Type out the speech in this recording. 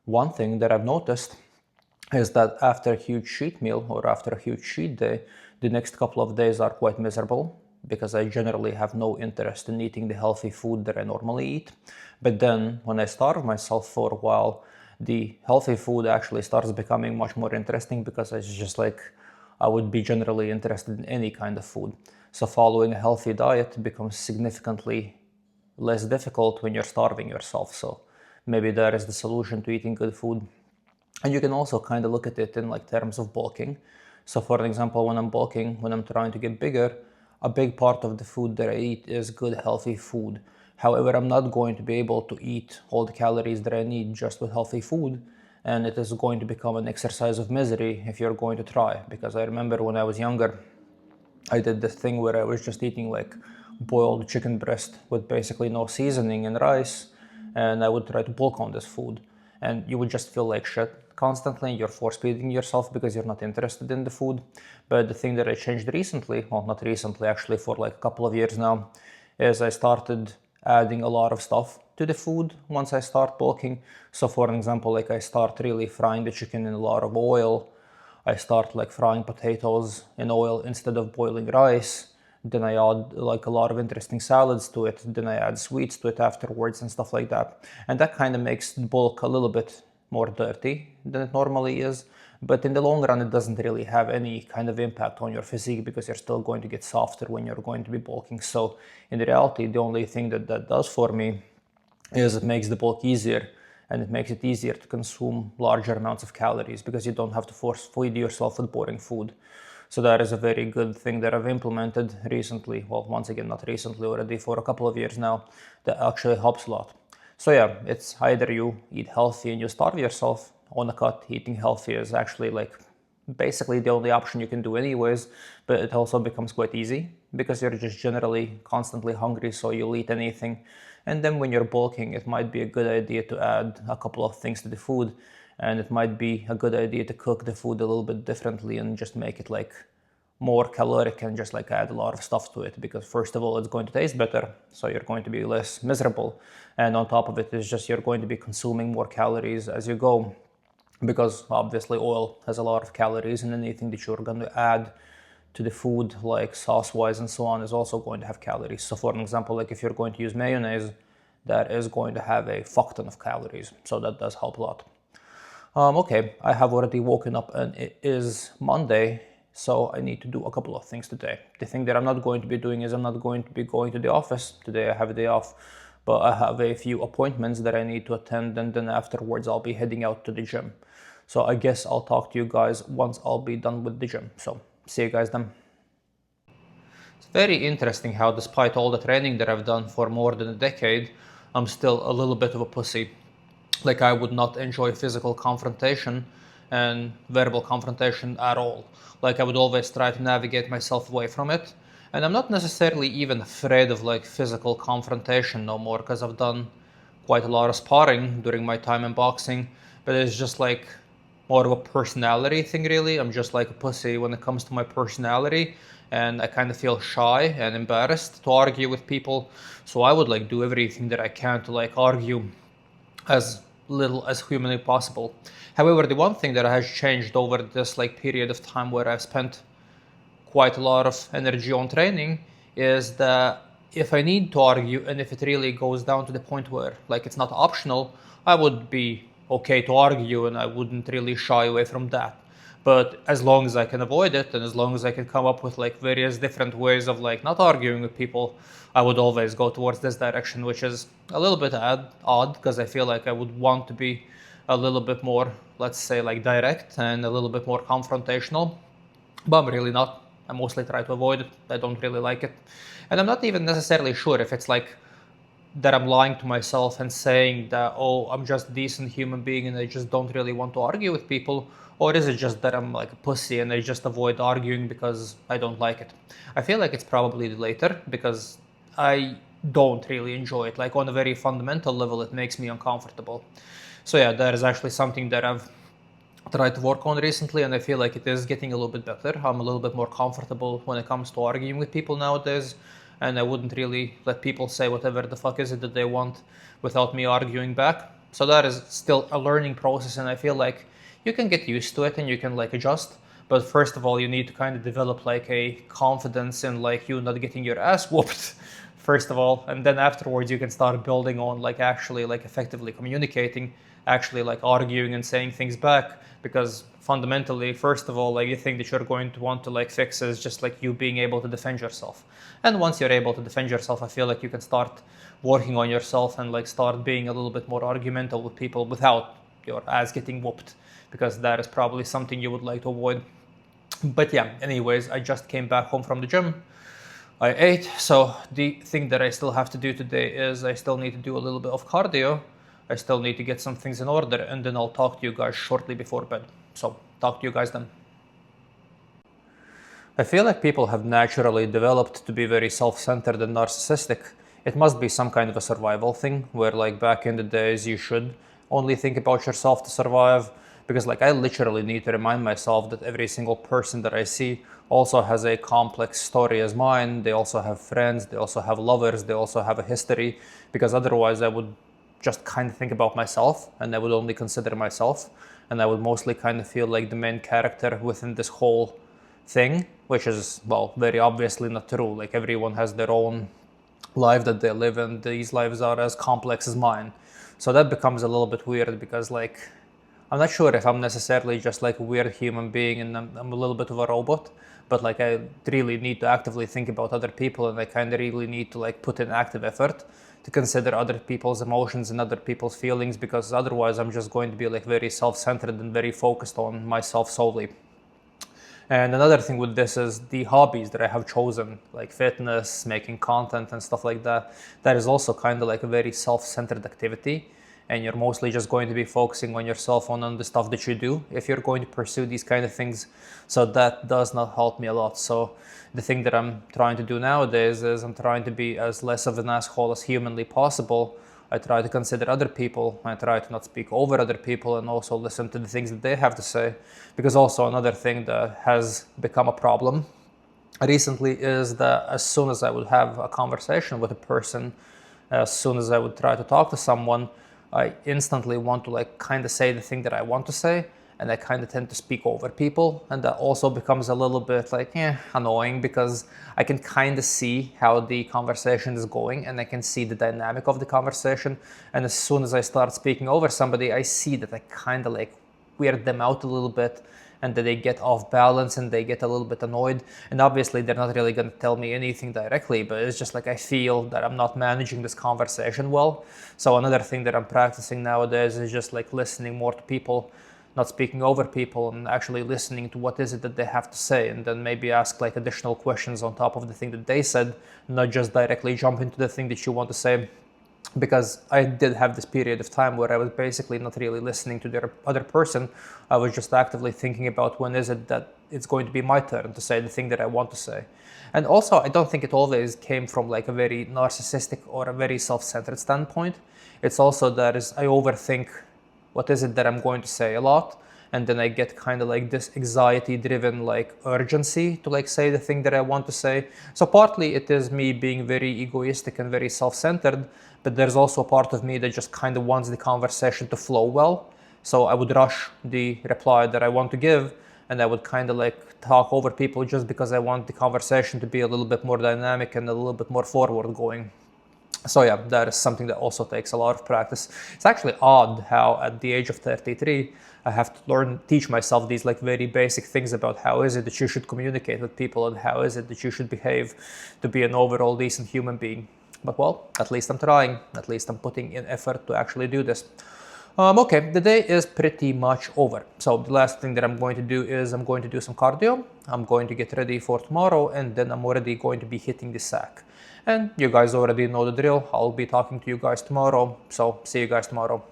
one thing that I've noticed is that after a huge cheat meal or after a huge cheat day, the next couple of days are quite miserable because I generally have no interest in eating the healthy food that I normally eat. But then when I starve myself for a while, the healthy food actually starts becoming much more interesting because it's just like I would be generally interested in any kind of food. So following a healthy diet becomes significantly less difficult when you're starving yourself. So maybe that is the solution to eating good food. And you can also kind of look at it in like terms of bulking. So for example, when I'm bulking, when I'm trying to get bigger, a big part of the food that I eat is good, healthy food. However, I'm not going to be able to eat all the calories that I need just with healthy food. And it is going to become an exercise of misery if you're going to try. Because I remember when I was younger, I did this thing where I was just eating like boiled chicken breast with basically no seasoning and rice, and I would try to bulk on this food. And you would just feel like shit constantly. You're force feeding yourself because you're not interested in the food. But the thing that I changed recently, well, not recently, actually, for like a couple of years now, is I started adding a lot of stuff to the food once I start bulking. So for example, like I start really frying the chicken in a lot of oil. I start like frying potatoes in oil instead of boiling rice. Then I add like a lot of interesting salads to it. Then I add sweets to it afterwards and stuff like that. And that kind of makes the bulk a little bit more dirty than it normally is. But in the long run, it doesn't really have any kind of impact on your physique because you're still going to get softer when you're going to be bulking. So in reality, the only thing that does for me is it makes the bulk easier, and it makes it easier to consume larger amounts of calories because you don't have to force feed yourself with boring food. So that is a very good thing that I've implemented recently. Well, once again, not recently, already for a couple of years now. That actually helps a lot. So yeah, it's either you eat healthy and you starve yourself on a cut. Eating healthy is actually like basically the only option you can do anyways, but it also becomes quite easy because you're just generally constantly hungry, so you'll eat anything. And then when you're bulking, it might be a good idea to add a couple of things to the food, and it might be a good idea to cook the food a little bit differently and just make it like more caloric and just like add a lot of stuff to it, because first of all it's going to taste better, so you're going to be less miserable, and on top of it is just you're going to be consuming more calories as you go, because obviously oil has a lot of calories, and anything that you're going to add to the food like sauce wise and so on is also going to have calories. So for an example, like if you're going to use mayonnaise, that is going to have a fuck ton of calories, so that does help a lot. Okay, I have already woken up and it is Monday, so I need to do a couple of things today. The thing that I'm not going to be doing is I'm not going to be going to the office. Today I have a day off, but I have a few appointments that I need to attend, and then afterwards I'll be heading out to the gym. So I guess I'll talk to you guys once I'll be done with the gym. So see you guys then. It's very interesting how despite all the training that I've done for more than a decade, I'm still a little bit of a pussy. Like I would not enjoy physical confrontation and verbal confrontation at all. Like I would always try to navigate myself away from it. And I'm not necessarily even afraid of like physical confrontation no more, because I've done quite a lot of sparring during my time in boxing, but it's just like more of a personality thing really. I'm just like a pussy when it comes to my personality, and I kind of feel shy and embarrassed to argue with people. So I would like do everything that I can to like argue as little as humanly possible. However, the one thing that has changed over this like period of time where I've spent quite a lot of energy on training is that if I need to argue, and if it really goes down to the point where like it's not optional, I would be okay to argue and I wouldn't really shy away from that. But as long as I can avoid it, and as long as I can come up with like various different ways of like not arguing with people, I would always go towards this direction, which is a little bit odd because I feel like I would want to be a little bit more, let's say, like direct and a little bit more confrontational, but I'm really not. I mostly try to avoid it. I don't really like it. And I'm not even necessarily sure if it's like that I'm lying to myself and saying that, oh, I'm just a decent human being and I just don't really want to argue with people, or is it just that I'm like a pussy and I just avoid arguing because I don't like it? I feel like it's probably the later, because I don't really enjoy it. Like on a very fundamental level, it makes me uncomfortable. So yeah, that is actually something that I've tried to work on recently, and I feel like it is getting a little bit better. I'm a little bit more comfortable when it comes to arguing with people nowadays, and I wouldn't really let people say whatever the fuck is it that they want without me arguing back. So that is still a learning process, and I feel like you can get used to it and you can like adjust. But first of all, you need to kind of develop like a confidence in like you not getting your ass whooped, first of all, and then afterwards you can start building on like actually like effectively communicating, actually like arguing and saying things back. Because fundamentally, first of all, like you think that you're going to want to like fix is just like you being able to defend yourself. And once you're able to defend yourself, I feel like you can start working on yourself and like start being a little bit more argumentative with people without your ass getting whooped, because that is probably something you would like to avoid. But yeah, anyways, I just came back home from the gym. I ate, so the thing that I still have to do today is I still need to do a little bit of cardio. I still need to get some things in order, and then I'll talk to you guys shortly before bed. So, talk to you guys then. I feel like people have naturally developed to be very self-centered and narcissistic. It must be some kind of a survival thing, where like back in the days you should only think about yourself to survive. Because like I literally need to remind myself that every single person that I see also has a complex story as mine. They also have friends, they also have lovers, they also have a history. Because otherwise I would just kind of think about myself, and I would only consider myself, and I would mostly kind of feel like the main character within this whole thing, which is, well, very obviously not true. Like everyone has their own life that they live, and these lives are as complex as mine. So that becomes a little bit weird, because like I'm not sure if I'm necessarily just like a weird human being and I'm a little bit of a robot, but like I really need to actively think about other people, and I kind of really need to like put in active effort to consider other people's emotions and other people's feelings, because otherwise I'm just going to be like very self-centered and very focused on myself solely. And another thing with this is the hobbies that I have chosen, like fitness, making content and stuff like that. That is also kind of like a very self-centered activity. And you're mostly just going to be focusing on yourself, on the stuff that you do, if you're going to pursue these kind of things. So that does not help me a lot. So the thing that I'm trying to do nowadays is I'm trying to be as less of an asshole as humanly possible. I try to consider other people. I try to not speak over other people, and also listen to the things that they have to say. Because also another thing that has become a problem recently is that as soon as I would have a conversation with a person, as soon as I would try to talk to someone, I instantly want to like kind of say the thing that I want to say, and I kind of tend to speak over people, and that also becomes a little bit like annoying, because I can kind of see how the conversation is going, and I can see the dynamic of the conversation, and as soon as I start speaking over somebody, I see that I kind of like weird them out a little bit, and that they get off balance and they get a little bit annoyed. And obviously they're not really going to tell me anything directly, but it's just like I feel that I'm not managing this conversation well. So another thing that I'm practicing nowadays is just like listening more to people, not speaking over people, and actually listening to what is it that they have to say, and then maybe ask like additional questions on top of the thing that they said, not just directly jump into the thing that you want to say. Because I did have this period of time where I was basically not really listening to the other person. I was just actively thinking about when is it that it's going to be my turn to say the thing that I want to say. And also, I don't think it always came from like a very narcissistic or a very self-centered standpoint. It's also that is I overthink what is it that I'm going to say a lot, and then I get kind of like this anxiety driven like urgency to like say the thing that I want to say. So partly it is me being very egoistic and very self-centered, but there's also a part of me that just kind of wants the conversation to flow well. So I would rush the reply that I want to give, and I would kind of like talk over people just because I want the conversation to be a little bit more dynamic and a little bit more forward going. So yeah, that is something that also takes a lot of practice. It's actually odd how at the age of 33, I have to teach myself these like very basic things about how is it that you should communicate with people, and how is it that you should behave to be an overall decent human being. But well, at least I'm trying. At least I'm putting in effort to actually do this. Okay, the day is pretty much over. So the last thing that I'm going to do is I'm going to do some cardio. I'm going to get ready for tomorrow, and then I'm already going to be hitting the sack. And you guys already know the drill. I'll be talking to you guys tomorrow. So see you guys tomorrow.